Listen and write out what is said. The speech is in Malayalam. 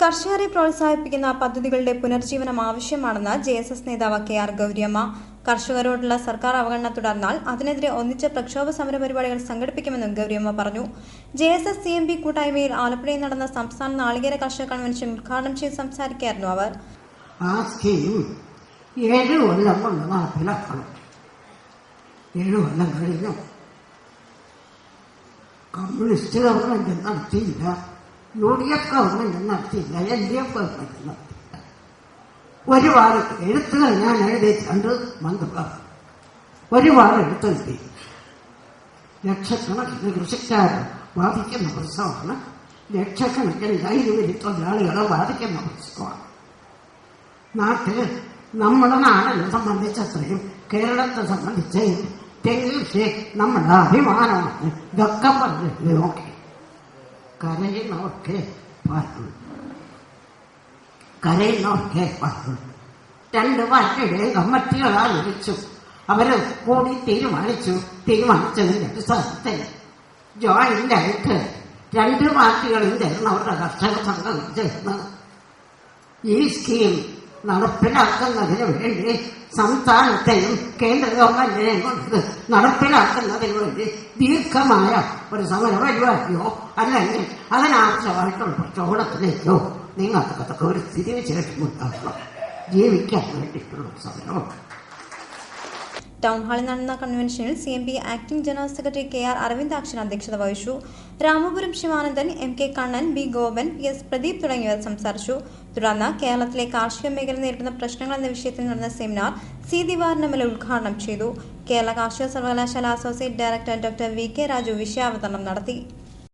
കർഷകരെ പ്രോത്സാഹിപ്പിക്കുന്ന പദ്ധതികളുടെ പുനർജീവനം ആവശ്യമാണെന്ന് ജെഎസ്എസ് നേതാവ് കെ.ആർ. ഗൗരിയമ്മ. കർഷകരോടുള്ള സർക്കാർ അവഗണന തുടർന്നാൽ അതിനെതിരെ ഒന്നിച്ച് പ്രക്ഷോഭ സമര പരിപാടികൾ സംഘടിപ്പിക്കുമെന്നും ഗൗരിയമ്മ പറഞ്ഞു. ജെഎസ്എസ് CMP കൂട്ടായ്മയിൽ ആലപ്പുഴയിൽ നടന്ന സംസ്ഥാന നാളികേര കർഷക കൺവെൻഷൻ ഉദ്ഘാടനം ചെയ്ത് സംസാരിക്കുകയായിരുന്നു അവർ. ആ സ്കീം 7 കൊല്ലം കൊണ്ട് നടപ്പിലാക്കണം. 7 കൊല്ലം കഴിഞ്ഞു. കമ്മ്യൂണിസ്റ്റ് ഗവൺമെന്റ് നടത്തിയില്ല, UDF ഗവൺമെന്റ് നടത്തിയില്ല, LDF ഗവൺമെന്റ് നടത്തിയില്ല. ഒരുപാട് എഴുത്തുകൾ ഞാൻ എഴുതിയിട്ടുണ്ട്. മന്ത്രിമാർ ഒരുപാട് എഴുത്തെഴുതി. ലക്ഷക്കണക്കിന് കൃഷിക്കാരെ ബാധിക്കുന്ന പ്രശ്നമാണ്. ലക്ഷക്കണക്കിന് കൈവിരി തൊഴിലാളികളെ ബാധിക്കുന്ന പ്രശ്നമാണ്. നാട്ടിൽ നമ്മുടെ നാടിനെ സംബന്ധിച്ചത്രയും കേരളത്തെ സംബന്ധിച്ച് തെങ്ങ് നമ്മുടെ അഭിമാനമാണ്. ഇതൊക്കെ പറഞ്ഞു നോക്കി കരയുന്നവർക്കേ പറഞ്ഞു. 2 പാർട്ടിയുടെ കമ്മിറ്റികൾ ആലോചിച്ചു. അവര് കൂടി തീരുമാനിച്ചതിന്റെ അടിസ്ഥാനത്തിൽ ജോയിന്റ് ആയിട്ട് 2 പാർട്ടികളും ചേർന്ന് അവരുടെ കർഷക സംഘം ചേർന്ന് ഈ സ്കീം നടപ്പിലാക്കുന്നതിന് വേണ്ടി സംസ്ഥാനത്തെയും കേന്ദ്ര ഗവൺമെന്റിനെയും കൊണ്ട് നടപ്പിലാക്കുന്നതിന് വേണ്ടി ദീർഘമായ ഒരു സമര പരിപാടിയോ അല്ലെങ്കിൽ അതിനാവശ്യമായിട്ടുള്ള പ്രചോദനത്തിലേക്കോ നിങ്ങൾക്കതൊക്കെ ഒരു സ്ഥിതിവിശേഷം ഉണ്ടാകണം. ജീവിക്കാൻ വേണ്ടിയിട്ടുള്ള സമരം. ടൗൺ ഹാളിൽ നടന്ന കൺവെൻഷനിൽ CMP acting general secretary K R. Aravindakshan അധ്യക്ഷത വഹിച്ചു. Ramapuram Sivanandan, MK Kannan, B Gopan, PS Pradeep തുടങ്ങിയവർ സംസാരിച്ചു. തുടർന്ന് കേരളത്തിലെ കാർഷിക മേഖല നേരിടുന്ന പ്രശ്നങ്ങൾ എന്ന വിഷയത്തിൽ നടന്ന സെമിനാർ C. ദിവാരനമല ഉദ്ഘാടനം ചെയ്തു. കേരള കാർഷിക സർവകലാശാല associate director doctor VK Raju വിഷയാവതരണം നടത്തി.